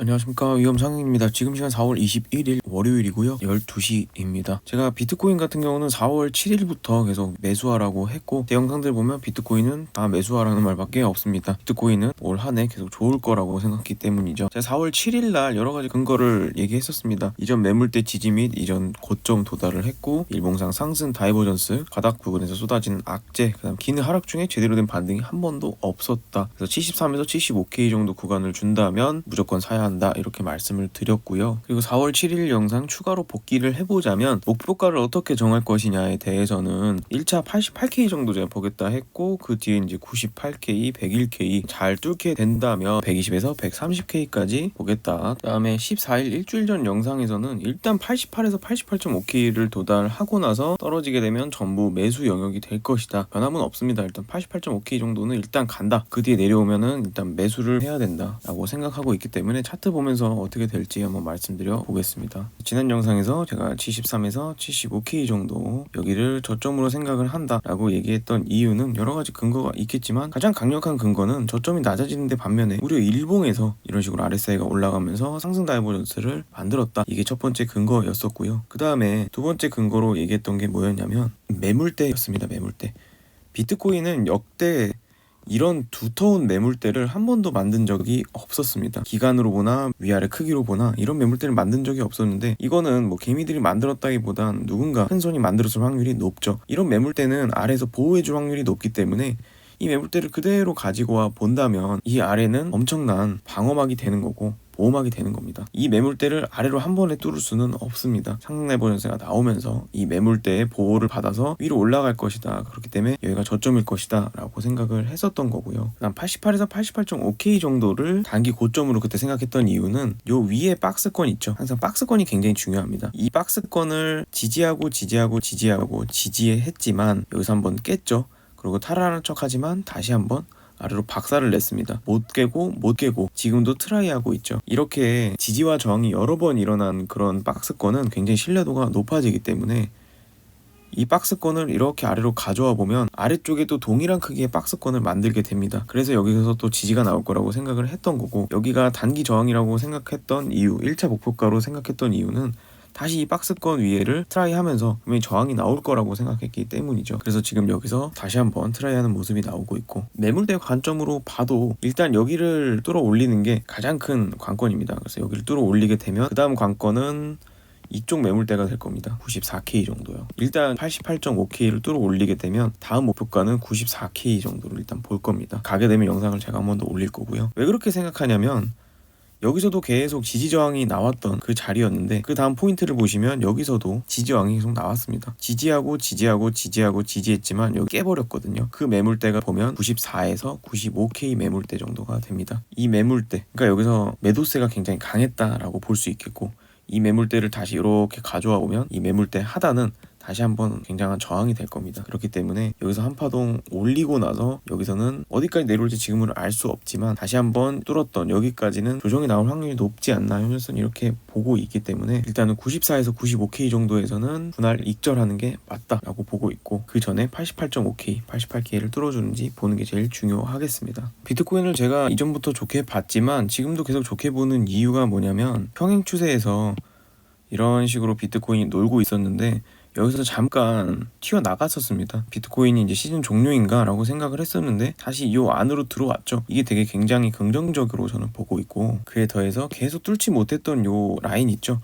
안녕하십니까, 위험상입니다. 지금 시간 4월 21일 월요일이고요. 12시입니다. 제가 비트코인 같은 경우는 4월 7일부터 계속 매수하라고 했고, 제 영상들 보면 비트코인은 다 매수하라는 말밖에 없습니다. 비트코인은 올 한 해 계속 좋을 거라고 생각했기 때문이죠. 제가 4월 7일 날 여러 가지 근거를 얘기했었습니다. 이전 매물대 지지 및 이전 고점 도달을 했고, 일봉상 상승 다이버전스, 바닥 부근에서 쏟아지는 악재, 그다음 기능 하락 중에 제대로 된 반등이 한 번도 없었다. 그래서 73에서 75K 정도 구간을 준다면 무조건 사야 한다, 이렇게 말씀을 드렸고요. 그리고 4월 7일 영상 추가로 복귀를 해보자면, 목표가를 어떻게 정할 것이냐에 대해서는 1차 88K 정도 제가 보겠다 했고, 그 뒤에 이제 98K, 101K 잘 뚫게 된다면 120에서 130K까지 보겠다. 그 다음에 14일 일주일 전 영상에서는 일단 88에서 88.5K를 도달하고 나서 떨어지게 되면 전부 매수 영역이 될 것이다. 변함은 없습니다. 일단 88.5K 정도는 일단 간다. 그 뒤에 내려오면은 일단 매수를 해야 된다 라고 생각하고 있기 때문에 차트 보면서 어떻게 될지 한번 말씀드려 보겠습니다. 지난 영상에서 제가 73에서 75K 정도 여기를 저점으로 생각을 한다 라고 얘기했던 이유는 여러 가지 근거가 있겠지만, 가장 강력한 근거는 저점이 낮아지는데 반면에 무려 일봉에서 이런 식으로 RSI가 올라가면서 상승 다이버전스를 만들었다. 이게 첫 번째 근거였었고요. 그 다음에 두 번째 근거로 얘기했던 게 뭐였냐면 매물대였습니다. 매물대. 비트코인은 역대 이런 두터운 매물대를 한 번도 만든 적이 없었습니다. 기간으로 보나 위아래 크기로 보나 이런 매물대를 만든 적이 없었는데, 이거는 뭐 개미들이 만들었다기보단 누군가 큰 손이 만들었을 확률이 높죠. 이런 매물대는 아래에서 보호해줄 확률이 높기 때문에 이 매물대를 그대로 가지고 와 본다면 이 아래는 엄청난 방어막이 되는 거고 보호막이 되는 겁니다. 이 매물대를 아래로 한 번에 뚫을 수는 없습니다. 상승 다이버전스가 나오면서 이 매물대의 보호를 받아서 위로 올라갈 것이다. 그렇기 때문에 여기가 저점일 것이다 라고 생각을 했었던 거고요. 그다음 88에서 88.5K 정도를 단기 고점으로 그때 생각했던 이유는 요 위에 박스권 있죠. 항상 박스권이 굉장히 중요합니다. 이 박스권을 지지하고 지지했지만 여기서 한번 깼죠. 그리고 탈환한 척하지만 다시 한번 아래로 박살을 냈습니다. 못 깨고 지금도 트라이하고 있죠. 이렇게 지지와 저항이 여러 번 일어난 그런 박스권은 굉장히 신뢰도가 높아지기 때문에 이 박스권을 이렇게 아래로 가져와 보면 아래쪽에 또 동일한 크기의 박스권을 만들게 됩니다. 그래서 여기서 또 지지가 나올 거라고 생각을 했던 거고, 여기가 단기 저항이라고 생각했던 이유, 1차 목표가로 생각했던 이유는 다시 이 박스권 위에를 트라이 하면서 분명히 저항이 나올 거라고 생각했기 때문이죠. 그래서 지금 여기서 다시 한번 트라이하는 모습이 나오고 있고, 매물대 관점으로 봐도 일단 여기를 뚫어 올리는 게 가장 큰 관건입니다. 그래서 여기를 뚫어 올리게 되면 그 다음 관건은 이쪽 매물대가 될 겁니다. 94K 정도요. 일단 88.5K를 뚫어 올리게 되면 다음 목표가는 94K 정도를 일단 볼 겁니다. 가게 되면 영상을 제가 한 번 더 올릴 거고요. 왜 그렇게 생각하냐면, 여기서도 계속 지지저항이 나왔던 그 자리였는데, 그 다음 포인트를 보시면 여기서도 지지저항이 계속 나왔습니다. 지지했지만 여기 깨버렸거든요. 그 매물대가 보면 94에서 95K 매물대 정도가 됩니다. 이 매물대, 그러니까 여기서 매도세가 굉장히 강했다라고 볼 수 있겠고, 이 매물대를 다시 이렇게 가져와 보면 이 매물대 하단은 다시 한번 굉장한 저항이 될 겁니다. 그렇기 때문에 여기서 한파동 올리고 나서 여기서는 어디까지 내려올지 지금은 알 수 없지만 다시 한번 뚫었던 여기까지는 조정이 나올 확률이 높지 않나, 현실선 이렇게 보고 있기 때문에 일단은 94에서 95K 정도에서는 분할 익절하는 게 맞다라고 보고 있고, 그 전에 88.5K, 88K를 뚫어주는지 보는 게 제일 중요하겠습니다. 비트코인을 제가 이전부터 좋게 봤지만 지금도 계속 좋게 보는 이유가 뭐냐면, 평행 추세에서 이런 식으로 비트코인이 놀고 있었는데 여기서 잠깐 튀어나갔었습니다. 비트코인이 이제 시즌 종료인가 라고 생각을 했었는데 다시 이 안으로 들어왔죠. 이게 되게 굉장히 긍정적으로 저는 보고 있고, 그에 더해서 계속 뚫지 못했던 요 라인 있죠.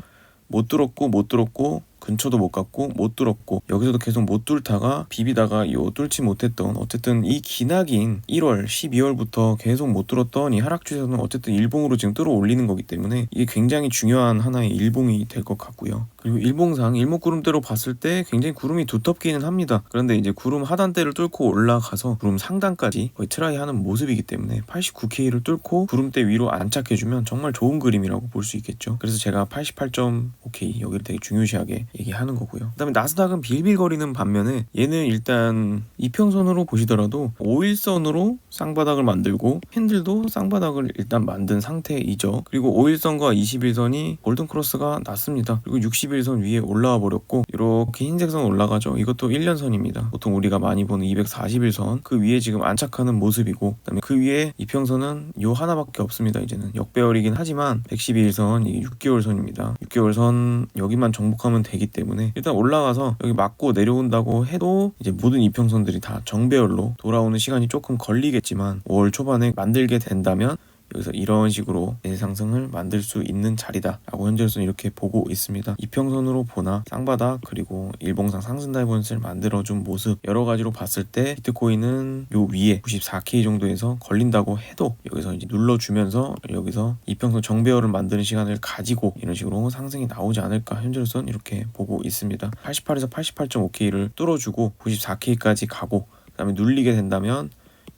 못 뚫었고 근처도 못 갔고 못 뚫었고, 여기서도 계속 못 뚫다가 비비다가 요 뚫지 못했던, 어쨌든 이 기나긴 1월 12월부터 계속 못 뚫었던 이 하락 추세는 어쨌든 일봉으로 지금 뚫어 올리는 거기 때문에 이게 굉장히 중요한 하나의 일봉이 될 것 같고요. 그리고 일봉상 일목구름대로 봤을 때 굉장히 구름이 두텁기는 합니다. 그런데 이제 구름 하단대를 뚫고 올라가서 구름 상단까지 거의 트라이 하는 모습이기 때문에 89K를 뚫고 구름대 위로 안착해주면 정말 좋은 그림이라고 볼 수 있겠죠. 그래서 제가 88.5K 여기를 되게 중요시하게 얘기하는 거고요. 그다음에 나스닥은 빌빌거리는 반면에 얘는 일단 이평선으로 보시더라도 5일선으로 쌍바닥을 만들고 캔들도 쌍바닥을 일단 만든 상태이죠. 그리고 5일선과 21선이 골든크로스가 났습니다. 그리고 61선 위에 올라와 버렸고 이렇게 흰색선 올라가죠. 이것도 1년선입니다. 보통 우리가 많이 보는 241선 그 위에 지금 안착하는 모습이고, 그다음에 그 위에 이평선은 요 하나밖에 없습니다. 이제는 역배열이긴 하지만 112일선 이게 6개월 선입니다. 6개월 선 여기만 정복하면 되기 때문에 일단 올라가서 여기 맞고 내려온다고 해도 이제 모든 이평선들이 다 정배열로 돌아오는 시간이 조금 걸리겠지만 5월 초반에 만들게 된다면 여기서 이런 식으로 내상승을 만들 수 있는 자리다 라고 현재로서는 이렇게 보고 있습니다. 이평선으로 보나 쌍바닥 그리고 일봉상 상승 다이버전스를 만들어준 모습 여러 가지로 봤을 때 비트코인은 요 위에 94K 정도에서 걸린다고 해도 여기서 이제 눌러주면서 여기서 이평선 정배열을 만드는 시간을 가지고 이런 식으로 상승이 나오지 않을까 현재로서는 이렇게 보고 있습니다. 88에서 88.5K를 뚫어주고 94K까지 가고 그 다음에 눌리게 된다면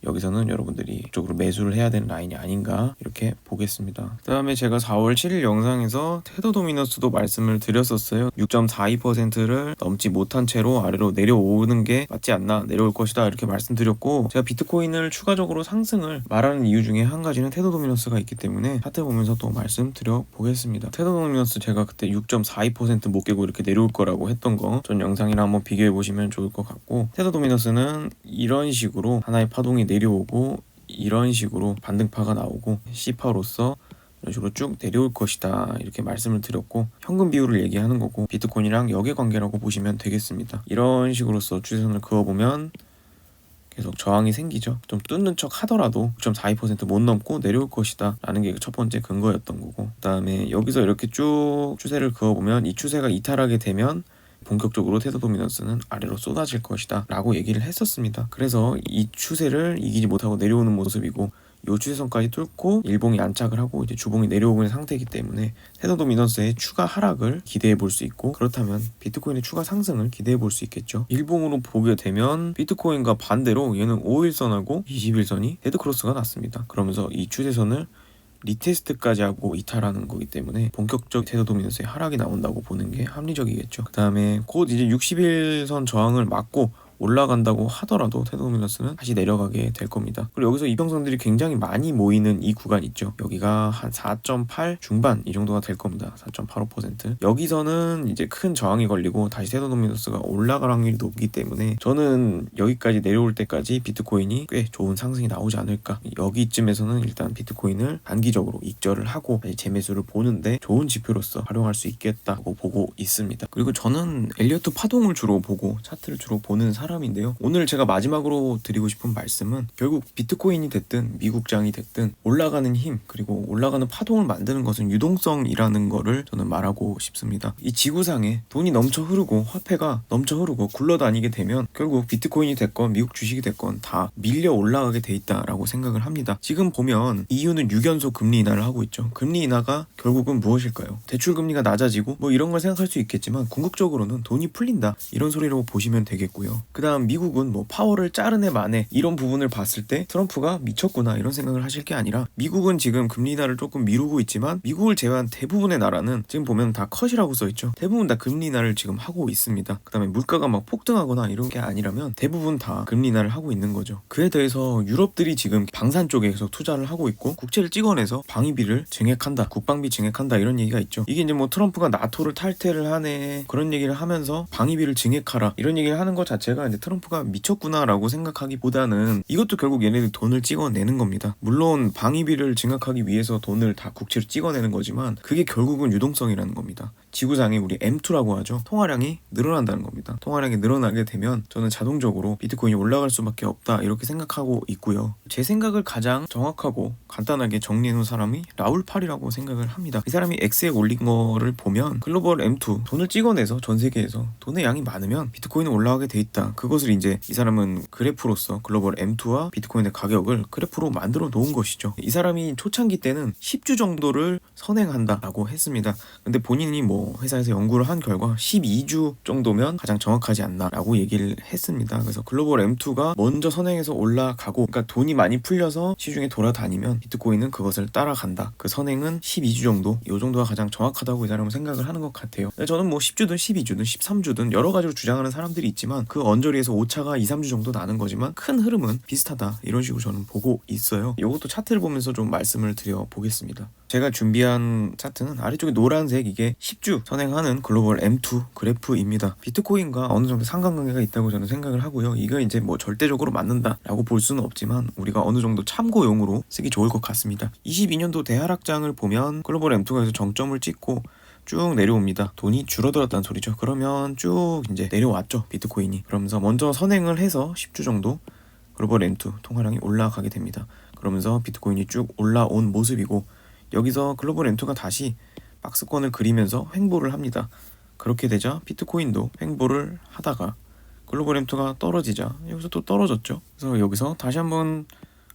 여기서는 여러분들이 이쪽으로 매수를 해야 되는 라인이 아닌가 이렇게 보겠습니다. 그 다음에 제가 4월 7일 영상에서 테더 도미너스도 말씀을 드렸었어요. 6.42%를 넘지 못한 채로 아래로 내려오는 게 맞지 않나, 내려올 것이다 이렇게 말씀드렸고, 제가 비트코인을 추가적으로 상승을 말하는 이유 중에 한 가지는 테더 도미너스가 있기 때문에 차트 보면서 또 말씀드려 보겠습니다. 테더 도미너스 제가 그때 6.42%못 깨고 이렇게 내려올 거라고 했던 거 전 영상이랑 한번 비교해 보시면 좋을 것 같고, 테더 도미너스는 이런 식으로 하나의 파동이 내려오고 이런 식으로 반등파가 나오고 C파로서 이런 식으로 쭉 내려올 것이다 이렇게 말씀을 드렸고, 현금 비율을 얘기하는 거고 비트코인이랑 역의 관계라고 보시면 되겠습니다. 이런 식으로서 추세선을 그어보면 계속 저항이 생기죠. 좀 뚫는 척 하더라도 6.42%못 넘고 내려올 것이다 라는 게 첫 번째 근거였던 거고, 그 다음에 여기서 이렇게 쭉 추세를 그어보면 이 추세가 이탈하게 되면 본격적으로 테더 도미넌스는 아래로 쏟아질 것이다 라고 얘기를 했었습니다. 그래서 이 추세를 이기지 못하고 내려오는 모습이고, 이 추세선까지 뚫고 일봉이 안착을 하고 이제 주봉이 내려오는 상태이기 때문에 테더 도미넌스의 추가 하락을 기대해 볼 수 있고, 그렇다면 비트코인의 추가 상승을 기대해 볼 수 있겠죠. 일봉으로 보게 되면 비트코인과 반대로 얘는 5일선하고 21선이 데드크로스가 났습니다. 그러면서 이 추세선을 리테스트까지 하고 이탈하는 거기 때문에 본격적 테더 도미넌스의 하락이 나온다고 보는 게 합리적이겠죠. 그 다음에 곧 이제 60일선 저항을 막고 올라간다고 하더라도 테더 도미넌스는 다시 내려가게 될 겁니다. 그리고 여기서 이평선들이 굉장히 많이 모이는 이 구간 있죠. 여기가 한 4.8 중반 이 정도가 될 겁니다. 4.85%. 여기서는 이제 큰 저항이 걸리고 다시 테더 도미넌스가 올라갈 확률이 높기 때문에 저는 여기까지 내려올 때까지 비트코인이 꽤 좋은 상승이 나오지 않을까. 여기쯤에서는 일단 비트코인을 단기적으로 익절을 하고 재매수를 보는데 좋은 지표로서 활용할 수 있겠다고 보고 있습니다. 그리고 저는 엘리어트 파동을 주로 보고 차트를 주로 보는 사람인데요. 오늘 제가 마지막으로 드리고 싶은 말씀은 결국 비트코인이 됐든 미국장이 됐든 올라가는 힘 그리고 올라가는 파동을 만드는 것은 유동성이라는 거를 저는 말하고 싶습니다. 이 지구상에 돈이 넘쳐 흐르고 화폐가 넘쳐 흐르고 굴러다니게 되면 결국 비트코인이 됐건 미국 주식이 됐건 다 밀려 올라가게 돼 있다라고 생각을 합니다. 지금 보면 EU는 6연속 금리 인하를 하고 있죠. 금리 인하가 결국은 무엇일까요? 대출 금리가 낮아지고 뭐 이런 걸 생각할 수 있겠지만 궁극적으로는 돈이 풀린다 이런 소리라고 보시면 되겠고요. 그 다음 미국은 뭐 파월을 자르네 마네 이런 부분을 봤을 때 트럼프가 미쳤구나 이런 생각을 하실 게 아니라, 미국은 지금 금리 인하를 조금 미루고 있지만 미국을 제외한 대부분의 나라는 지금 보면 다 컷이라고 써있죠. 대부분 다 금리 인하를 지금 하고 있습니다. 그 다음에 물가가 막 폭등하거나 이런 게 아니라면 대부분 다 금리 인하를 하고 있는 거죠. 그에 대해서 유럽들이 지금 방산 쪽에 계속 투자를 하고 있고 국채를 찍어내서 방위비를 증액한다, 국방비 증액한다 이런 얘기가 있죠. 이게 이제 뭐 트럼프가 나토를 탈퇴를 하네 그런 얘기를 하면서 방위비를 증액하라 이런 얘기를 하는 것 자체가 이제 트럼프가 미쳤구나라고 생각하기보다는 이것도 결국 얘네들 돈을 찍어내는 겁니다. 물론 방위비를 증액하기 위해서 돈을 다 국채로 찍어내는 거지만 그게 결국은 유동성이라는 겁니다. 지구상에 우리 M2라고 하죠. 통화량이 늘어난다는 겁니다. 통화량이 늘어나게 되면 저는 자동적으로 비트코인이 올라갈 수밖에 없다 이렇게 생각하고 있고요. 제 생각을 가장 정확하고 간단하게 정리해놓은 사람이 라울 팔이라고 생각을 합니다. 이 사람이 X에 올린 거를 보면 글로벌 M2 돈을 찍어내서 전 세계에서 돈의 양이 많으면 비트코인은 올라가게 돼 있다. 그것을 이제 이 사람은 그래프로서 글로벌 M2와 비트코인의 가격을 그래프로 만들어 놓은 것이죠. 이 사람이 초창기 때는 10주 정도를 선행한다라고 했습니다. 근데 본인이 뭐 회사에서 연구를 한 결과 12주 정도면 가장 정확하지 않나라고 얘기를 했습니다. 그래서 글로벌 M2가 먼저 선행해서 올라가고, 그러니까 돈이 많이 풀려서 시중에 돌아다니면 비트코인은 그것을 따라간다. 그 선행은 12주 정도, 이 정도가 가장 정확하다고 이 사람은 생각을 하는 것 같아요. 저는 뭐 10주든 12주든 13주든 여러 가지로 주장하는 사람들이 있지만 그 언저리에서 오차가 2, 3주 정도 나는 거지만 큰 흐름은 비슷하다, 이런 식으로 저는 보고 있어요. 이것도 차트를 보면서 좀 말씀을 드려 보겠습니다. 제가 준비한 차트는 아래쪽에 노란색, 이게 10주 선행하는 글로벌 M2 그래프입니다. 비트코인과 어느 정도 상관관계가 있다고 저는 생각을 하고요. 이거 이제 뭐 절대적으로 맞는다라고 볼 수는 없지만 우리가 어느 정도 참고용으로 쓰기 좋을 것 같습니다. 22년도 대하락장을 보면 글로벌 M2가 여기서 정점을 찍고 쭉 내려옵니다. 돈이 줄어들었다는 소리죠. 그러면 쭉 이제 내려왔죠, 비트코인이. 그러면서 먼저 선행을 해서 10주 정도 글로벌 M2 통화량이 올라가게 됩니다. 그러면서 비트코인이 쭉 올라온 모습이고, 여기서 글로벌 M2가 다시 박스권을 그리면서 횡보를 합니다. 그렇게 되자 비트코인도 횡보를 하다가 글로벌 M2가 떨어지자 여기서 또 떨어졌죠. 그래서 여기서 다시 한번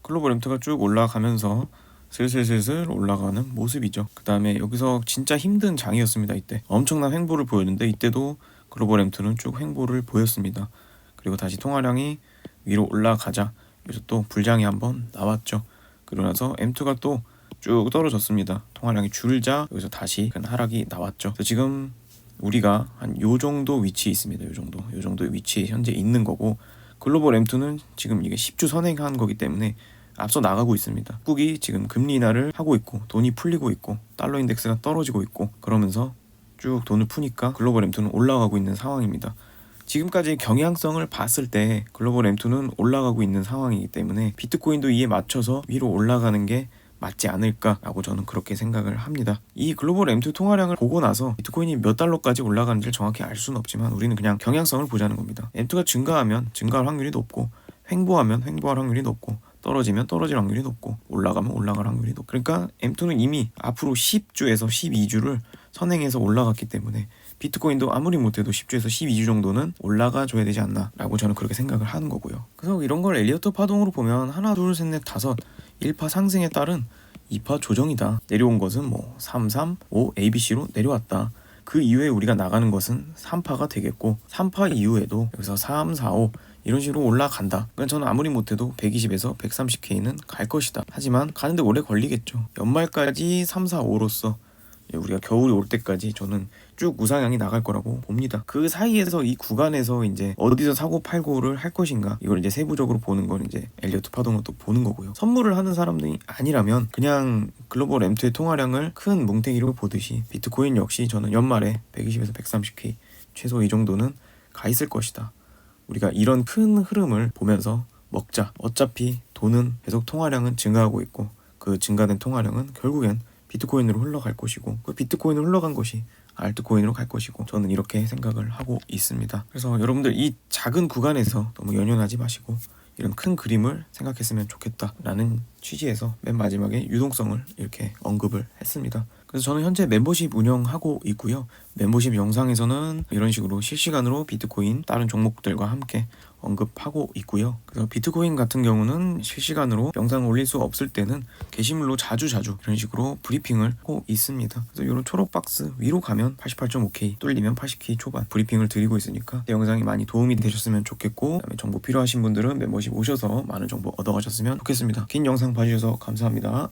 글로벌 M2가 쭉 올라가면서 슬슬 올라가는 모습이죠. 그 다음에 여기서 진짜 힘든 장이었습니다. 이때 엄청난 횡보를 보였는데 이때도 글로벌 M2는 쭉 횡보를 보였습니다. 그리고 다시 통화량이 위로 올라가자 여기서 또 불장이 한번 나왔죠. 그러고 나서 M2가 또 쭉 떨어졌습니다. 통화량이 줄자 여기서 다시 큰 하락이 나왔죠. 그래서 지금 우리가 한 요 정도 위치에 있습니다. 요 정도의 위치에 현재 있는 거고, 글로벌 M2는 지금 이게 10주 선행한 거기 때문에 앞서 나가고 있습니다. 한국이 지금 금리 인하를 하고 있고 돈이 풀리고 있고 달러 인덱스가 떨어지고 있고 그러면서 쭉 돈을 푸니까 글로벌 M2는 올라가고 있는 상황입니다. 지금까지 경향성을 봤을 때 글로벌 M2는 올라가고 있는 상황이기 때문에 비트코인도 이에 맞춰서 위로 올라가는 게 맞지 않을까라고 저는 그렇게 생각을 합니다. 이 글로벌 M2 통화량을 보고 나서 비트코인이 몇 달러까지 올라가는지를 정확히 알 수는 없지만 우리는 그냥 경향성을 보자는 겁니다. M2가 증가하면 증가할 확률이 높고, 횡보하면 횡보할 확률이 높고, 떨어지면 떨어질 확률이 높고, 올라가면 올라갈 확률이 높고, 그러니까 M2는 이미 앞으로 10주에서 12주를 선행해서 올라갔기 때문에 비트코인도 아무리 못해도 10주에서 12주 정도는 올라가 줘야 되지 않나 라고 저는 그렇게 생각을 하는 거고요. 그래서 이런 걸 엘리어트 파동으로 보면 하나 둘 셋 넷 다섯 1파 상승에 따른 2파 조정이다. 내려온 것은 뭐 3, 3, 5, ABC로 내려왔다. 그 이후에 우리가 나가는 것은 3파가 되겠고, 3파 이후에도 여기서 3, 4, 5 이런 식으로 올라간다. 그러니까 저는 아무리 못해도 120에서 130K는 갈 것이다. 하지만 가는데 오래 걸리겠죠. 연말까지 3, 4, 5로서 우리가 겨울이 올 때까지 저는 쭉 우상향이 나갈 거라고 봅니다. 그 사이에서 이 구간에서 이제 어디서 사고 팔고를 할 것인가, 이걸 이제 세부적으로 보는 건 이제 엘리어트 파동을 또 보는 거고요. 선물을 하는 사람들이 아니라면 그냥 글로벌 M2의 통화량을 큰 뭉탱이로 보듯이 비트코인 역시 저는 연말에 120에서 130K 최소 이 정도는 가 있을 것이다. 우리가 이런 큰 흐름을 보면서 먹자. 어차피 돈은 계속 통화량은 증가하고 있고, 그 증가된 통화량은 결국엔 비트코인으로 흘러갈 것이고, 그 비트코인으로 흘러간 것이 알트코인으로 갈 것이고, 저는 이렇게 생각을 하고 있습니다. 그래서 여러분들 이 작은 구간에서 너무 연연하지 마시고 이런 큰 그림을 생각했으면 좋겠다라는 취지에서 맨 마지막에 유동성을 이렇게 언급을 했습니다. 그래서 저는 현재 멤버십 운영하고 있고요. 멤버십 영상에서는 이런 식으로 실시간으로 비트코인 다른 종목들과 함께 언급하고 있고요. 그래서 비트코인 같은 경우는 실시간으로 영상을 올릴 수 없을 때는 게시물로 자주 이런 식으로 브리핑을 하고 있습니다. 그래서 이런 초록 박스 위로 가면 88.5K, 뚫리면 80K 초반 브리핑을 드리고 있으니까 영상이 많이 도움이 되셨으면 좋겠고, 그다음에 정보 필요하신 분들은 멤버십 오셔서 많은 정보 얻어가셨으면 좋겠습니다. 긴 영상 봐주셔서 감사합니다.